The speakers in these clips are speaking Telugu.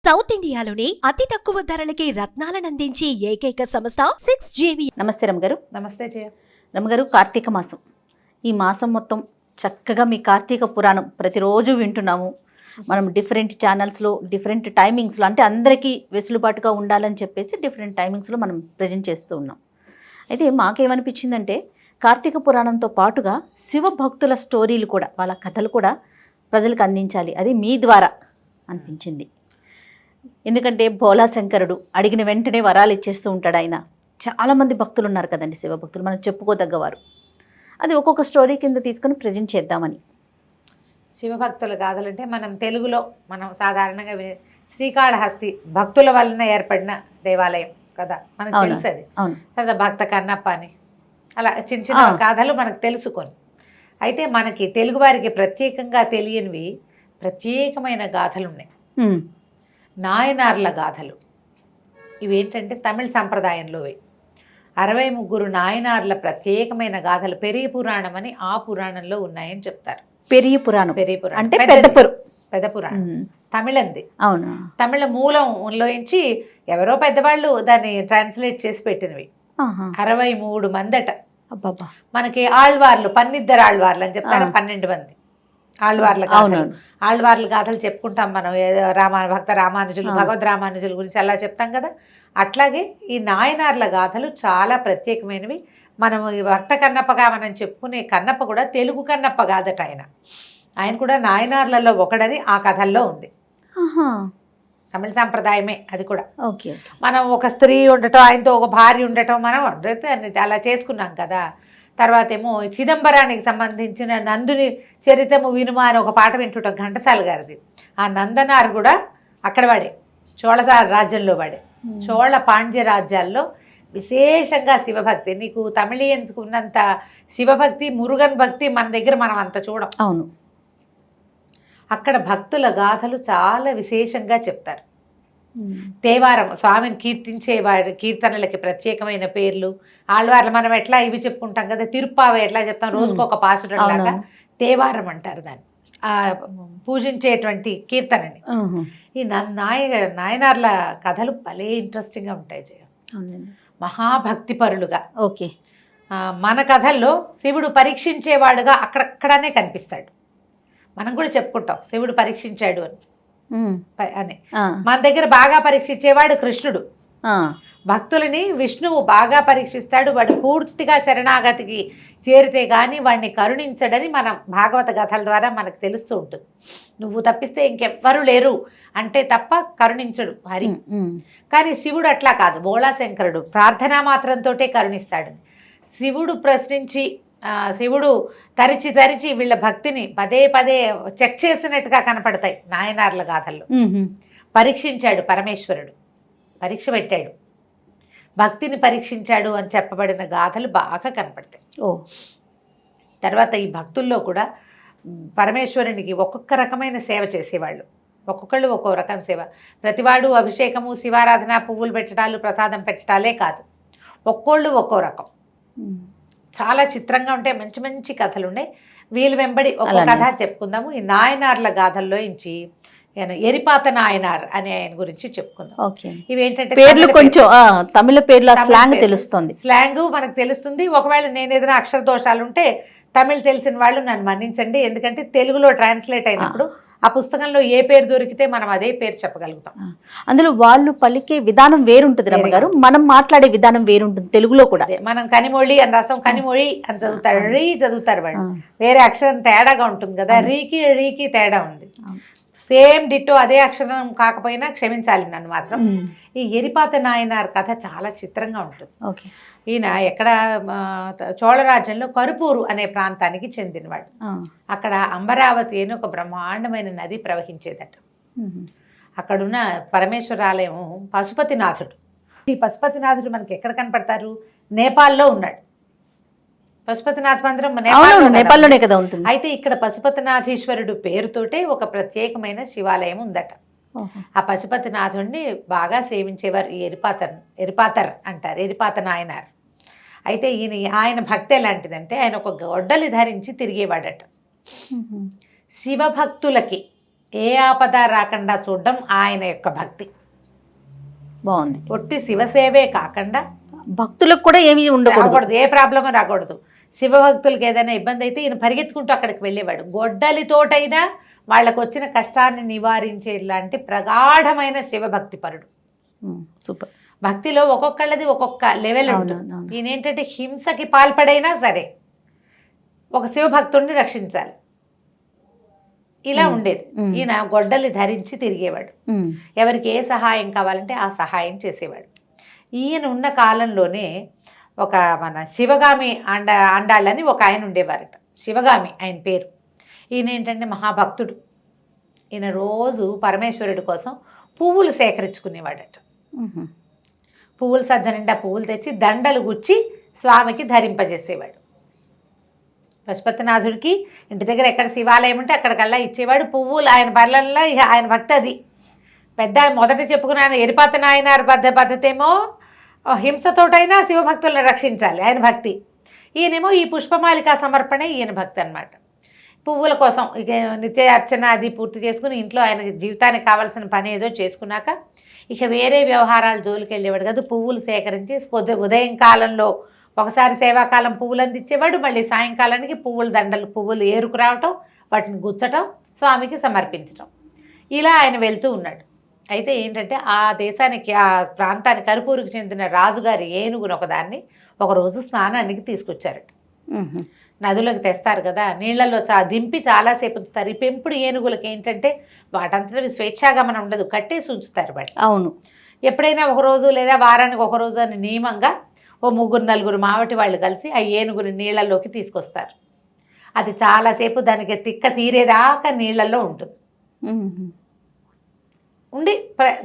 సౌత్ ఇండియాలోని అతి తక్కువ ధరలకి రత్నాలనందించే ఏకైక సంస్థ 6JV. నమస్తే రమగారు. నమస్తే జయ. రమగారు, కార్తీక మాసం. ఈ మాసం మొత్తం చక్కగా మీ కార్తీక పురాణం ప్రతిరోజు వింటున్నాము. మనం డిఫరెంట్ ఛానల్స్లో డిఫరెంట్ టైమింగ్స్లో, అంటే అందరికీ వెసులుబాటుగా ఉండాలని చెప్పేసి డిఫరెంట్ టైమింగ్స్లో మనం ప్రజెంట్ చేస్తూ ఉన్నాం. అయితే మాకేమనిపించిందంటే, కార్తీక పురాణంతో పాటుగా శివ భక్తుల స్టోరీలు కూడా, వాళ్ళ కథలు కూడా ప్రజలకు అందించాలి, అది మీ ద్వారా అనిపించింది. ఎందుకంటే భోలా శంకరుడు అడిగిన వెంటనే వరాలు ఇచ్చేస్తూ ఉంటాడు. ఆయన చాలామంది భక్తులు ఉన్నారు కదండి, శివ భక్తులు, మనం చెప్పుకోదగ్గవారు. అది ఒక్కొక్క స్టోరీ కింద తీసుకొని ప్రజెంట్ చేద్దామని. శివభక్తుల గాథలంటే మనం తెలుగులో మనం సాధారణంగా శ్రీకాళహస్తి భక్తుల వలన ఏర్పడిన దేవాలయం కదా, మనకు తెలుసు అది. తర్వాత భక్త కన్నప్ప అని అలా చిన్న చిన్న గాథలు మనకు తెలుసుకొని, అయితే మనకి తెలుగు వారికి ప్రత్యేకంగా తెలియనివి ప్రత్యేకమైన గాథలు ఉన్నాయి. నాయనార్ల గాథలు ఇవేంటంటే తమిళ సంప్రదాయంలోవి 63 నాయనార్ల ప్రత్యేకమైన గాథలు పెరియ పురాణం అని ఆ పురాణంలో ఉన్నాయని చెప్తారు. పెరియ పురాణం అంటే పెద్ద పురాణం తమిళంది. అవును, తమిళ మూలంలోంచి ఎవరో పెద్దవాళ్ళు దాన్ని ట్రాన్స్లేట్ చేసి పెట్టినవి. 63 మందట. మనకి ఆళ్వార్లు 12 ఆళ్వార్లు అని చెప్తారు, 12 మంది ఆళ్వార్ల గాథలు. ఆళ్వార్ల గాథలు చెప్పుకుంటాం మనం, భక్త రామానుజులు, భగవద్ రామానుజుల గురించి అలా చెప్తాం కదా. అట్లాగే ఈ నాయనార్ల గాథలు చాలా ప్రత్యేకమైనవి. మనం ఈ భక్త కన్నప్పగా మనం చెప్పుకునే కన్నప్ప కూడా తెలుగు కన్నప్ప కాదట. ఆయన కూడా నాయనార్లలో ఒకడని ఆ కథల్లో ఉంది. తమిళ సాంప్రదాయమే అది కూడా. మనం ఒక స్త్రీ ఉండటం, ఆయనతో ఒక భార్య ఉండటం, మనం అలా చేసుకున్నాం కదా. తర్వాత ఏమో చిదంబరానికి సంబంధించిన నందుని చరితము వినుమా అని ఒక పాట వింటుంటాం ఘంటసాల గారిది. ఆ నందనార్ కూడా అక్కడ వాడే, చోళ రాజ్యంలో వాడే. చోళ పాండ్య రాజ్యాల్లో విశేషంగా శివభక్తి, నీకు తమిళియన్స్కి ఉన్నంత శివభక్తి, మురుగన్ భక్తి మన దగ్గర మనం అంత చూడం. అవును, అక్కడ భక్తుల గాథలు చాలా విశేషంగా చెప్తారు. దేవారం స్వామిని కీర్తించేవాడు కీర్తనలకి ప్రత్యేకమైన పేర్లు. ఆళ్వార్లు మనం ఎట్లా ఇవి చెప్పుకుంటాం కదా, తిరుప్పావ ఎట్లా చెప్తాం, రోజుకొక పాసులాగా దేవారం అంటారు దాన్ని, పూజించేటువంటి కీర్తనని. ఈ నాయనార్ల కథలు భలే ఇంట్రెస్టింగ్గా ఉంటాయి జయ. మహాభక్తి పరులుగా. ఓకే, మన కథల్లో శివుడు పరీక్షించేవాడుగా అక్కడక్కడనే కనిపిస్తాడు. మనం కూడా చెప్పుకుంటాం శివుడు పరీక్షించాడు అని. మన దగ్గర బాగా పరీక్షించేవాడు కృష్ణుడు. భక్తులని విష్ణువు బాగా పరీక్షిస్తాడు. వాడు పూర్తిగా శరణాగతికి చేరితే కానీ వాడిని కరుణించడని మనం భాగవత కథల ద్వారా మనకు తెలుస్తూ ఉంటుంది. నువ్వు తప్పిస్తే ఇంకెవ్వరూ లేరు అంటే తప్ప కరుణించడు హరి. కానీ శివుడు అట్లా కాదు. భోళా శంకరుడు ప్రార్థనా మాత్రంతో కరుణిస్తాడు. శివుడు ప్రశ్నించి, శివుడు తరిచి తరిచి వీళ్ళ భక్తిని పదే పదే చెక్ చేసినట్టుగా కనపడతాయి నాయనార్ల గాథల్లో. పరీక్షించాడు పరమేశ్వరుడు, పరీక్ష పెట్టాడు, భక్తిని పరీక్షించాడు అని చెప్పబడిన గాథలు బాగా కనపడతాయి. తర్వాత ఈ భక్తుల్లో కూడా పరమేశ్వరునికి ఒక్కొక్క రకమైన సేవ చేసేవాళ్ళు, ఒక్కొక్కళ్ళు ఒక్కో రకం సేవ. ప్రతివాడు అభిషేకము, శివారాధన, పువ్వులు పెట్టడాలు, ప్రసాదం పెట్టడాలే కాదు, ఒక్కోళ్ళు ఒక్కో రకం. చాలా చిత్రంగా ఉంటాయి, మంచి మంచి కథలు ఉన్నాయి. వీళ్ళు వెంబడి ఒక కథ చెప్పుకుందాము. ఈ నాయనార్ల గాథల్లో నుంచి ఎరిపాత నాయనార్ అనే ఆయన గురించి చెప్పుకుందాం. ఇవేంటంటే పేర్లు కొంచెం తమిళ పేర్లు, స్లాంగ్ తెలుస్తుంది, స్లాంగ్ మనకు తెలుస్తుంది. ఒకవేళ నేను ఏదైనా అక్షర దోషాలు ఉంటే తమిళ్ తెలిసిన వాళ్ళు నన్ను మన్నించండి, ఎందుకంటే తెలుగులో ట్రాన్స్లేట్ అయినప్పుడు ఆ పుస్తకంలో ఏ పేరు దొరికితే మనం అదే పేరు చెప్పగలుగుతాం. అందులో వాళ్ళు పలికే విధానం వేరుంటుంది రమ్మగారు, మనం మాట్లాడే విధానం వేరుంటుంది తెలుగులో కూడా. మనం కనిమొళి అని రాస్తాం, కనిమొళి అని చదువుతారు, రీ చదువుతారు వాళ్ళు. వేరే అక్షరం తేడాగా ఉంటుంది కదా, రీకి తేడా ఉంది. సేమ్ డిట్టో అదే అక్షరం కాకపోయినా క్షమించాలి నన్ను మాత్రం. ఈ ఎరిపాత నాయనార్ కథ చాలా చిత్రంగా ఉంటుంది. ఈయన ఎక్కడ చోళరాజ్యంలో కరుపూరు అనే ప్రాంతానికి చెందినవాడు. అక్కడ అంబరావతి అని ఒక బ్రహ్మాండమైన నది ప్రవహించేదట. అక్కడున్న పరమేశ్వరాలయం పశుపతినాథుడు. ఈ పశుపతినాథుడు మనకి ఎక్కడ కనపడతారు? నేపాల్లో ఉన్నాడు. పశుపతినాథ్ మందిరం నేపాల్లోనే కదా ఉంటుంది. అయితే ఇక్కడ పశుపతినాథీశ్వరుడు పేరుతోటే ఒక ప్రత్యేకమైన శివాలయం ఉందట. ఆ పశుపతినాథుడిని బాగా సేవించేవారు ఈ ఎరిపాతర్ అంటారు, ఎరిపాత నాయనార్. అయితే ఆయన భక్తి ఎలాంటిదంటే, ఆయన ఒక గొడ్డలి ధరించి తిరిగేవాడట. శివభక్తులకి ఏ ఆపద రాకుండా చూడడం ఆయన యొక్క భక్తి. బాగుంది. ఒట్టి శివసేవే కాకుండా భక్తులకు కూడా ఏమి ఉండకూడదు, ఏ ప్రాబ్లమ్ రాకూడదు. శివభక్తులకు ఏదైనా ఇబ్బంది అయితే ఈయన పరిగెత్తుకుంటూ అక్కడికి వెళ్ళేవాడు. గొడ్డలితోటైనా వాళ్ళకు వచ్చిన కష్టాన్ని నివారించేలాంటి ప్రగాఢమైన శివభక్తి పరుడు. సూపర్. భక్తిలో ఒక్కొక్కళ్ళది ఒక్కొక్క లెవెల్ ఉంటుంది. ఈయన ఏంటంటే హింసకి పాల్పడైనా సరే ఒక శివభక్తుడిని రక్షించాలి, ఇలా ఉండేది. ఈయన గొడ్డలి ధరించి తిరిగేవాడు. ఎవరికి ఏ సహాయం కావాలంటే ఆ సహాయం చేసేవాడు. ఈయన ఉన్న కాలంలోనే ఒక మన శివగామి అండాళ్ళని ఒక ఆయన ఉండేవారట. శివగామి ఆయన పేరు. ఈయన ఏంటంటే మహాభక్తుడు. ఈయన రోజు పరమేశ్వరుడి కోసం పువ్వులు సేకరించుకునేవాడట. పువ్వులు సజ్జ నిండా పువ్వులు తెచ్చి దండలు గుచ్చి స్వామికి ధరింపజేసేవాడు. పశుపతినాథుడికి ఇంటి దగ్గర ఎక్కడ శివాలయం ఉంటే అక్కడికల్లా ఇచ్చేవాడు పువ్వులు. ఆయన బర్లల్లో ఆయన భక్తి అది. పెద్ద మొదట చెప్పుకున్న ఎరిపాత నాయనారు పద్ధతి ఏమో హింసతోటైనా శివభక్తులను రక్షించాలి, ఆయన భక్తి. ఈయనేమో ఈ పుష్పమాలికా సమర్పణే ఈయన భక్తి అన్నమాట. పువ్వుల కోసం ఇక నిత్య అర్చన అది పూర్తి చేసుకుని ఇంట్లో ఆయన జీవితానికి కావాల్సిన పని ఏదో చేసుకున్నాక ఇక వేరే వ్యవహారాలు జోలికి వెళ్ళేవాడు కాదు. పువ్వులు సేకరించి ఉదయం కాలంలో ఒకసారి సేవాకాలం పువ్వులు అందించేవాడు, మళ్ళీ సాయంకాలానికి పువ్వుల దండలు పువ్వులు ఏరుకురావటం, వాటిని గుచ్చటం, స్వామికి సమర్పించటం, ఇలా ఆయన వెళ్తూ ఉన్నాడు. అయితే ఏంటంటే ఆ దేశానికి ఆ ప్రాంతానికి కరుపూరుకు చెందిన రాజుగారి ఏనుగును ఒకదాన్ని ఒకరోజు స్నానానికి తీసుకొచ్చారట. నదులకు తెస్తారు కదా, నీళ్లలో దింపి చాలాసేపు ఉంచుతారు. ఈ పెంపుడు ఏనుగులకి ఏంటంటే వాటంతటి స్వేచ్ఛాగమనం ఉండదు, కట్టేసి ఉంచుతారు వాటి. అవును. ఎప్పుడైనా ఒకరోజు లేదా వారానికి ఒకరోజు అని నియమంగా ఓ 3-4 మావటి వాళ్ళు కలిసి ఆ ఏనుగుని నీళ్లలోకి తీసుకొస్తారు. అది చాలాసేపు దానికి తిక్క తీరేదాకా నీళ్లలో ఉంటుంది. ఉండి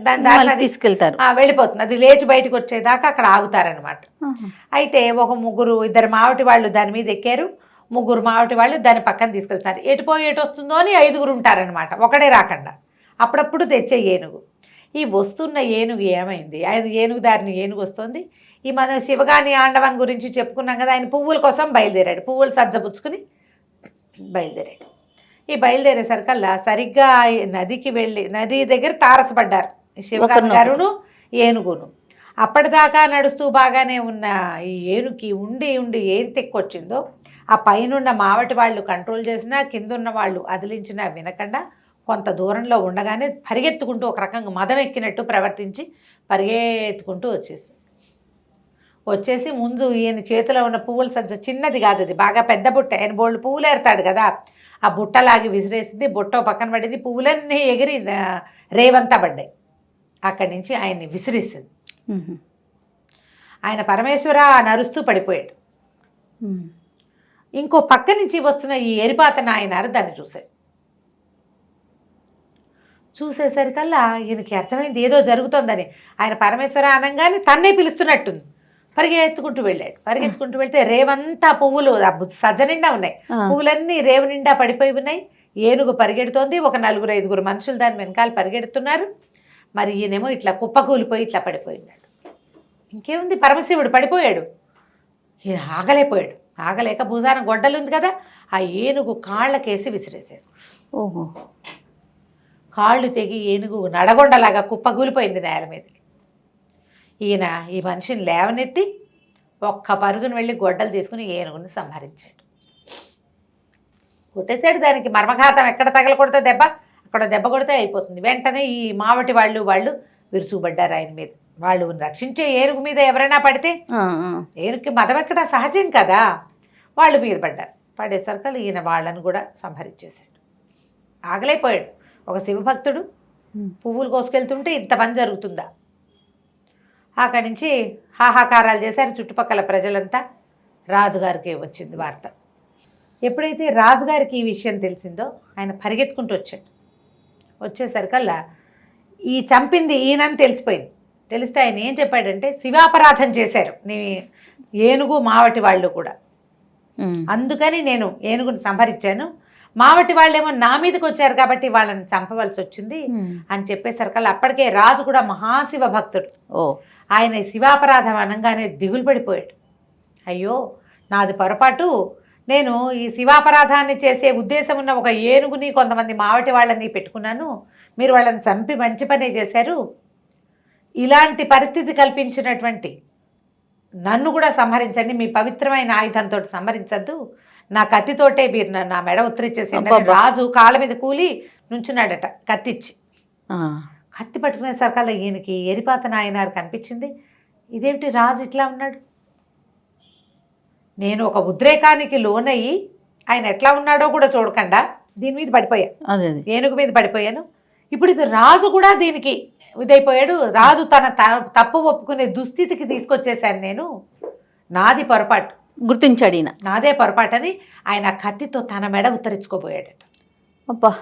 దాన్ని తీసుకెళ్తారు, వెళ్ళిపోతుంది. అది లేచి బయటకు వచ్చేదాకా అక్కడ ఆగుతారనమాట. అయితే ఒక 2 మావటి వాళ్ళు దాని మీద ఎక్కారు, 3 మావటి వాళ్ళు దాని పక్కన తీసుకెళ్తారు. ఎటు వస్తుందో అని 5 ఉంటారనమాట, ఒకడే రాకుండా. అప్పుడప్పుడు తెచ్చే ఏనుగు. ఈ వస్తున్న ఏనుగు ఏమైంది, ఏనుగు దారిని ఏనుగు వస్తుంది. ఈ మన శివగాని ఆండవన్ గురించి చెప్పుకున్నాం కదా, ఆయన పువ్వుల కోసం బయలుదేరాడు. పువ్వులు సజ్జపుచ్చుకుని బయలుదేరాడు. ఈ బయలుదేరేసరికల్లా సరిగ్గా నదికి వెళ్ళి నది దగ్గర తారసపడ్డారు శివగామి గారును ఏనుగును. అప్పటిదాకా నడుస్తూ బాగానే ఉన్న ఈ ఏనుగుకి ఉండి ఉండి ఏం తెక్కొచ్చిందో ఆ పైనున్న మావటి వాళ్ళు కంట్రోల్ చేసినా కిందున్న వాళ్ళు అదిలించినా వినకుండా కొంత దూరంలో ఉండగానే పరిగెత్తుకుంటూ ఒక రకంగా మదం ఎక్కినట్టు ప్రవర్తించి పరిగెత్తుకుంటూ వచ్చేసి ముందు ఈయన చేతిలో ఉన్న పువ్వుల సజ్జ చిన్నది కాదు, అది బాగా పెద్ద బుట్ట. ఆయన బోళ్ళు పువ్వులు ఏరుతాడు కదా, ఆ బుట్టలాగి విసిరేసింది. బుట్ట పక్కన పడింది, పువ్వులన్నీ ఎగిరి రేవంతా పడ్డాయి. అక్కడి నుంచి ఆయన్ని విసిరేసింది. ఆయన పరమేశ్వర నరుస్తూ పడిపోయాడు. ఇంకో పక్క నుంచి వస్తున్న ఈ ఎరిపాత నాయనారు దాన్ని చూసేసరికల్లా ఈయనకి అర్థమైంది ఏదో జరుగుతోందని. ఆయన పరమేశ్వర అనగానే తన్నే పిలుస్తున్నట్టుంది. పరిగెత్తుకుంటూ వెళ్తే రేవంతా పువ్వులు సజ్జ నిండా ఉన్నాయి, పువ్వులన్నీ రేవు నిండా పడిపోయి ఉన్నాయి. ఏనుగు పరిగెడుతోంది, ఒక 4-5 మనుషులు దాని వెనకాల పరిగెడుతున్నారు. మరి ఈయనేమో ఇట్లా కుప్పకూలిపోయి ఇట్లా పడిపోయినాడు. ఇంకేముంది, పరమశివుడు పడిపోయాడు. ఈయన ఆగలేక భుజాన గొడ్డలు ఉంది కదా, ఆ ఏనుగు కాళ్ళకేసి విసిరేశారు. ఓహో, కాళ్ళు తెగి ఏనుగు నడగొండలాగా కుప్పకూలిపోయింది నేల మీద. ఈయన ఈ మనిషిని లేవనెత్తి ఒక్క పరుగును వెళ్ళి గొడ్డలు తీసుకుని ఏనుగుని సంహరించాడు. కొట్టేశాడు. దానికి మర్మఘాతం ఎక్కడ తగలకూడదో దెబ్బ, అక్కడ దెబ్బ కొడితే అయిపోతుంది. వెంటనే ఈ మావటి వాళ్ళు విరుచుకుపడ్డారు ఆయన మీద. వాళ్ళు రక్షించే ఏనుగు మీద ఎవరైనా పడితే ఏనుగుకి మదం ఎక్కడ సహజం కదా, వాళ్ళు మీద పడేసరికి ఈయన వాళ్ళని కూడా సంహరించేశాడు. ఆగలేకపోయాడు. ఒక శివభక్తుడు పువ్వులు కోసుకెళ్తుంటే ఇంత పని జరుగుతుందా? అక్కడి నుంచి హాహాకారాలు చేశారు చుట్టుపక్కల ప్రజలంతా. రాజుగారికి వచ్చింది వార్త. ఎప్పుడైతే రాజుగారికి ఈ విషయం తెలిసిందో ఆయన పరిగెత్తుకుంటూ వచ్చేసరికల్లా ఈ చంపింది ఈయనని తెలిసిపోయింది. తెలిస్తే ఆయన ఏం చెప్పాడంటే, శివాపరాధం చేశారు నీ ఏనుగు మావటి వాళ్ళు కూడా, అందుకని నేను ఏనుగుని సంహరించాను. మావటి వాళ్ళేమో నా మీదకి వచ్చారు కాబట్టి వాళ్ళని చంపవలసి వచ్చింది అని చెప్పేసరికల్లా అప్పటికే రాజు కూడా మహాశివ భక్తుడు. ఆయన శివాపరాధం అనగానే దిగులు పడిపోయాడు. అయ్యో నాది పొరపాటు, నేను ఈ శివాపరాధాన్ని చేసే ఉద్దేశం ఉన్న ఒక ఏనుగుని కొంతమంది మావటి వాళ్ళని పెట్టుకున్నాను, మీరు వాళ్ళని చంపి మంచి పనే చేశారు. ఇలాంటి పరిస్థితి కల్పించినటువంటి నన్ను కూడా సంహరించండి, మీ పవిత్రమైన ఆయుధంతో సంహరించద్దు, నా కత్తితోటే మీరు నా మెడ ఉత్తరిచ్చేసేయండి. రాజు కాళ్ళ మీద కూలి నుంచున్నాడట కత్తిచ్చి. కత్తి పట్టుకునే సరికల్లా ఈయనకి ఎరిపాత నాయనారు కనిపించింది. ఇదేమిటి రాజు ఇట్లా ఉన్నాడు? నేను ఒక ఉద్రేకానికి లోనయ్యి ఆయన ఎట్లా ఉన్నాడో కూడా చూడకుండా దీని మీద పడిపోయాను, ఏనుగు మీద పడిపోయాను. ఇప్పుడు ఇది రాజు కూడా దీనికి ఇదైపోయాడు. రాజు తన తప్పు ఒప్పుకునే దుస్థితికి తీసుకొచ్చేసాను నేను, నాది పొరపాటు గుర్తించాడు ఈయన, నాదే పొరపాటని ఆయన కత్తితో తన మెడ ఉత్తరించుకోబోయాడట. అబ్బా!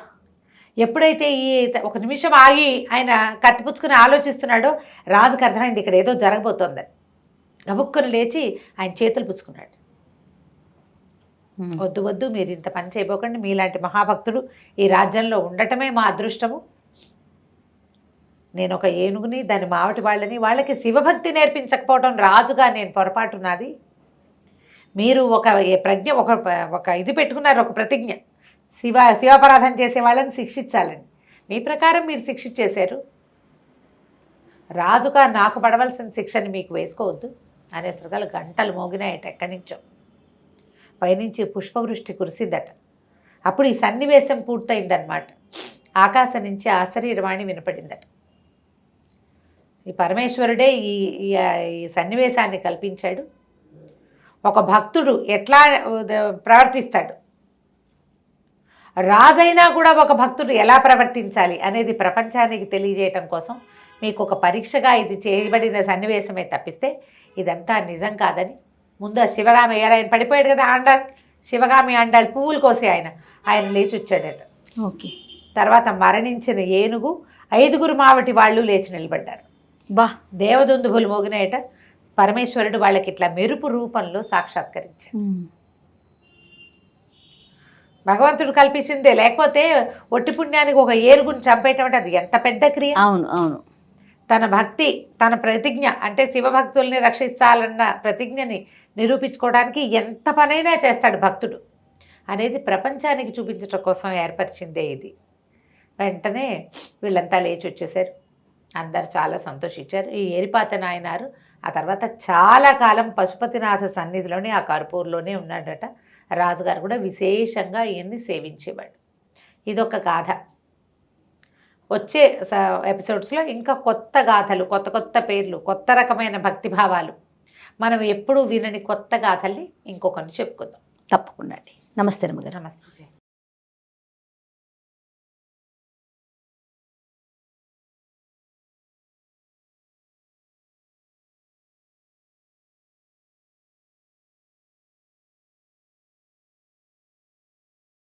ఎప్పుడైతే ఈ ఒక నిమిషం ఆగి ఆయన కత్తిపుచ్చుకుని ఆలోచిస్తున్నాడో రాజుకు అర్థమైంది ఇక్కడ ఏదో జరగబోతోందని. గబుక్కుని లేచి ఆయన చేతులు పుచ్చుకున్నాడు. వద్దు వద్దు, మీరు ఇంత పని చేయబోకండి, మీలాంటి మహాభక్తుడు ఈ రాజ్యంలో ఉండటమే మా అదృష్టము. నేను ఒక ఏనుగుని, దాని మావటి వాళ్ళకి శివభక్తి నేర్పించకపోవడం రాజుగా నేను పొరపాటు నాది. మీరు ఒక ప్రజ్ఞ ఒక ఇది పెట్టుకున్నారు, ఒక ప్రతిజ్ఞ, శివాపరాధం చేసే వాళ్ళని శిక్షించాలని. మీ ప్రకారం మీరు శిక్షించేశారు, రాజుగా నాకు పడవలసిన శిక్షని మీకు వేసుకోవద్దు అనేసరికలు గంటలు మోగినాయట. ఎక్కడి నుంచో పైనుంచి పుష్పవృష్టి కురిసిందట. అప్పుడు ఈ సన్నివేశం పూర్తయిందనమాట. ఆకాశం నుంచి ఆశరీరవాణి వినపడిందట. ఈ పరమేశ్వరుడే ఈ సన్నివేశాన్ని కల్పించాడు. ఒక భక్తుడు ఎట్లా ప్రవర్తిస్తాడు, రాజైనా కూడా ఒక భక్తుడు ఎలా ప్రవర్తించాలి అనేది ప్రపంచానికి తెలియజేయటం కోసం మీకు ఒక పరీక్షగా ఇది చేయబడిన సన్నివేశమే తప్పిస్తే ఇదంతా నిజం కాదని. ముందు ఆ శివగామి ఆయన పడిపోయాడు కదా, ఆండాల్ శివగామి ఆండాల్ పువ్వులు కోసి ఆయన లేచి వచ్చాడట. ఓకే. తర్వాత మరణించిన ఏనుగు 5 మావటి వాళ్ళు లేచి నిలబడ్డారు. బా! దేవదుందుభులు మోగినాయట. పరమేశ్వరుడు వాళ్ళకి ఇట్లా మెరుపు రూపంలో సాక్షాత్కరించాడు. భగవంతుడు కల్పించిందే, లేకపోతే ఒట్టి పుణ్యానికి ఒక ఏనుగుని చంపేయటం అంటే అది ఎంత పెద్ద క్రియ. అవును అవును. తన భక్తి, తన ప్రతిజ్ఞ అంటే శివభక్తుల్ని రక్షించాలన్న ప్రతిజ్ఞని నిరూపించుకోవడానికి ఎంత పనైనా చేస్తాడు భక్తుడు అనేది ప్రపంచానికి చూపించడం కోసం ఏర్పరిచిందే ఇది. వెంటనే వీళ్ళంతా లేచి వచ్చేసారు. అందరు చాలా సంతోషించారు. ఈ ఏరిపాత నాయనారు ఆ తర్వాత చాలా కాలం పశుపతినాథ సన్నిధిలోనే ఆ కర్పూర్లోనే ఉన్నాడట. రాజుగారు కూడా విశేషంగా ఈయన్ని సేవించేవాడు. ఇదొక గాథ. వచ్చే ఎపిసోడ్స్లో ఇంకా కొత్త గాథలు, కొత్త కొత్త పేర్లు, కొత్త రకమైన భక్తిభావాలు, మనం ఎప్పుడూ వినని కొత్త గాథల్ని ఇంకొకరిని చెప్పుకుందాం. తప్పకుండా అండి. నమస్తే రమ్మగారు. నమస్తే.